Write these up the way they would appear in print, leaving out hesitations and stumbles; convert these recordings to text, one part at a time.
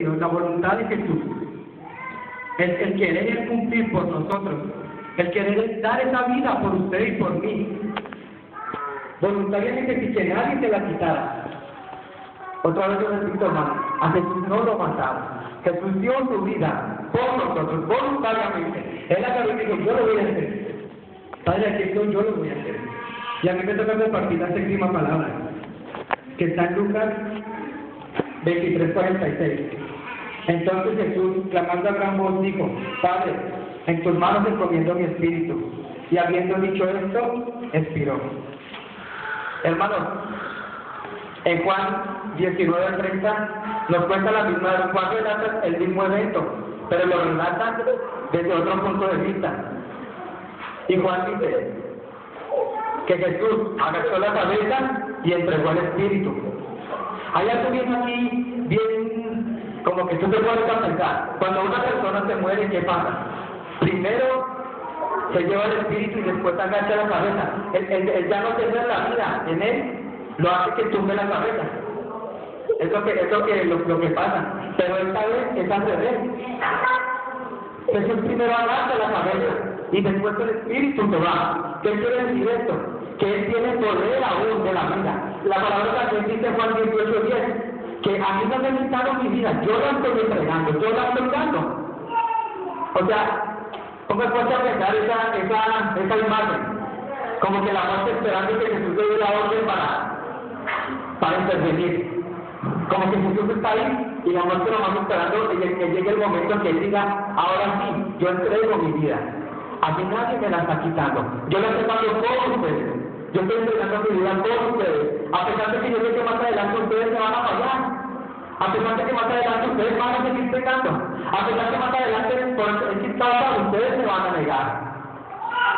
la voluntad de Jesús, el querer es cumplir por nosotros, el querer es dar esa vida por usted y por mí, voluntariamente, si que nadie se la quitara. Otra vez yo repito, hermano, a Jesús no lo mataron. Jesús dio su vida por nosotros, voluntariamente. Él acabó y dijo, yo lo voy a hacer. Padre, aquí estoy, yo lo voy a hacer. Y a mí me toca compartir la séptima palabra, que está en Lucas 23:46. Entonces Jesús, clamando a gran voz, dijo, Padre, en tus manos encomiendo mi espíritu. Y habiendo dicho esto, expiró. Hermanos, en Juan 19:30 nos cuenta la misma, Juan relata el mismo evento, pero lo relata desde otro punto de vista. Y Juan dice que Jesús agachó la cabeza y entregó el espíritu. Hay algo bien aquí, bien, como que tú te puedes pensar. Cuando una persona se muere, ¿qué pasa? Primero se lleva el espíritu y después agacha la cabeza. Él ya no tiene la vida en él, lo hace que tumbe la cabeza. Es lo que pasa. Pero esta vez es al revés. Jesús primero agacha la cabeza y después el espíritu se va. ¿Qué quiere decir esto? Que él tiene poder aún de la vida. La palabra también dice Juan 18:10, que a mí no me quitaron mi vida, yo la estoy entregando, yo la estoy dando. O sea, ¿cómo es posible pensar esa imagen? Como que la muerte esperando que Jesús le dé la orden para intervenir. Como que Jesús está ahí y la muerte lo va esperando que llegue el momento en que él diga, ahora sí, yo entrego mi vida. A mí nadie me la está quitando. Yo la estoy dando por ustedes. Yo estoy entregando mi vida por ustedes. A pesar de que yo sé que más adelante ustedes se van a fallar. A pesar de que más adelante ustedes van a seguir pecando. A pesar de que más adelante por ese estado ustedes se van a negar.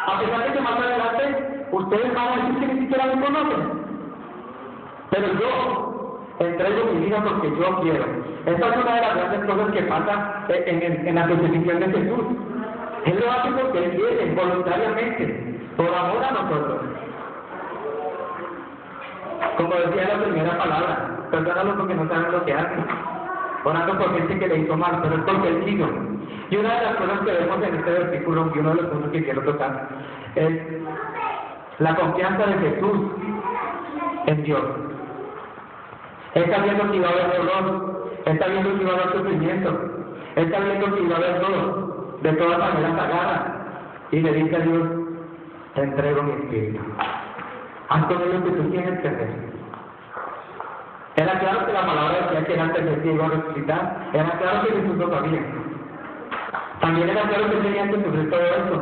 A pesar de que más adelante ustedes van a decir que ni siquiera me conocen. Pero yo entrego mi vida porque yo quiero. Esta es una de las grandes cosas que pasa en la crucifixión de Jesús. Él lo hace porque él quiere, voluntariamente, por amor a nosotros. Como decía la primera palabra, perdónalo porque no saben lo que hacen. Orando por gente que le hizo mal, pero es porque él quiso. Y una de las cosas que vemos en este versículo, y uno de los puntos que quiero tocar, es la confianza de Jesús en Dios. Él está viendo que iba a haber dolor, él está viendo que iba a haber sufrimiento, él está viendo que iba a haber dolor. De todas maneras agarra y le dice a Dios, te entrego mi espíritu. Haz todo lo que tú tienes que hacer. Era claro que la palabra decía que antes de iba a resucitar, era claro que Jesús lo sabía. También era claro que tenía que sufrir todo eso.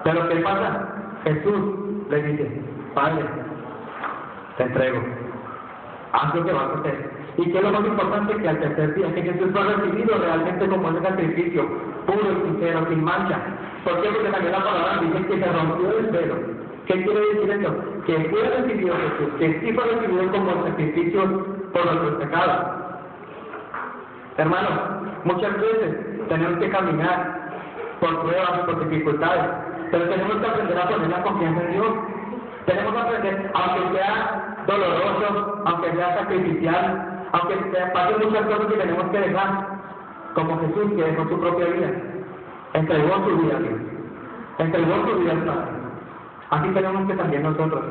Pero ¿qué pasa? Jesús le dice, Padre, te entrego. Haz lo que vas a hacer. Y que es lo más importante, que al tercer día, que Jesús fue recibido realmente como ese sacrificio, puro y sincero, sin mancha. ¿Por qué? Porque también la palabra dice que se rompió el velo. ¿Qué quiere decir eso? Que fue recibido Jesús, que sí fue recibido como el sacrificio por nuestros pecados. Hermanos, muchas veces tenemos que caminar por pruebas, por dificultades, pero tenemos que aprender a poner la confianza en Dios. Tenemos que aprender, aunque sea doloroso, aunque sea sacrificial, aunque pasen muchas cosas que tenemos que dejar, como Jesús que dejó su propia vida, entregó su vida a Dios, entregó su vida al Padre. Así tenemos que también nosotros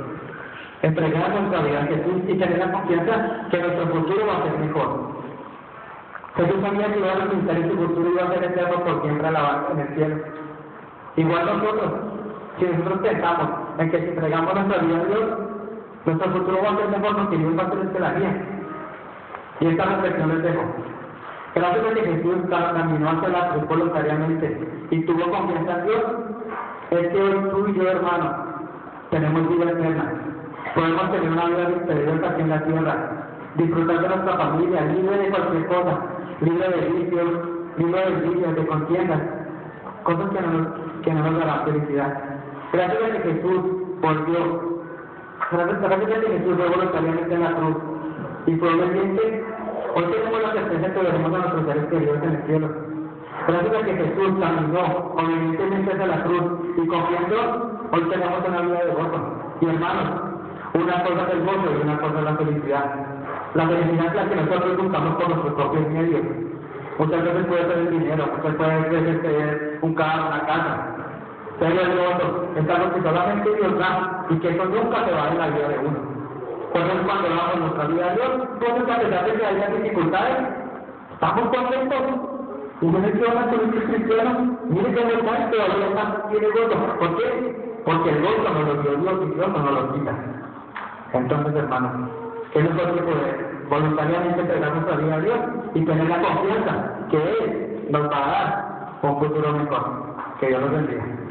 entregar nuestra vida a Jesús y tener la confianza que nuestro futuro va a ser mejor. Jesús sabía que iba a resucitar y su futuro iba a ser eterno por siempre alabado en el cielo. Igual nosotros, si nosotros pensamos en que si entregamos nuestra vida a Dios, nuestro futuro va a ser mejor porque Dios va a ser estelaría. Y esta reflexión les dejo. Gracias a que Jesús caminó hacia la cruz voluntariamente y tuvo confianza en Dios, es que hoy tú y yo, hermano, tenemos vida eterna. Podemos tener una vida victoriosa aquí en la tierra, disfrutar de nuestra familia, libre de cualquier cosa, libre de vicios, libre de envidias, de contiendas, cosas que no nos darán felicidad. Gracias a que Jesús volvió, gracias a que Jesús fue voluntariamente en la cruz y fue obediente, hoy tenemos la certeza que veremos a nuestros seres queridos en el cielo. Gracias a que Jesús caminó obedientemente hacia la cruz y confiando, hoy tenemos una vida de gozo. Y hermanos, una cosa es el gozo y una cosa es la felicidad. La felicidad es la que nosotros buscamos por nuestros propios medios. Muchas veces puede ser el dinero, muchas veces ser un carro, una casa. Pero el otro es algo que solamente Dios da y que eso nunca se va en la vida de uno. Por eso cuando damos nuestra vida a Dios, entonces a pesar de que haya dificultades, estamos contentos. Y no es que van a ser cristianos, mire que no está, todavía está, tiene gozo. ¿Por qué? Porque el gozo nos lo dio Dios y Dios no nos lo quita. Entonces, hermanos, que nosotros poder voluntariamente entregar nuestra vida a Dios y tener la confianza que Él nos va a dar un futuro mejor. Que Dios nos bendiga.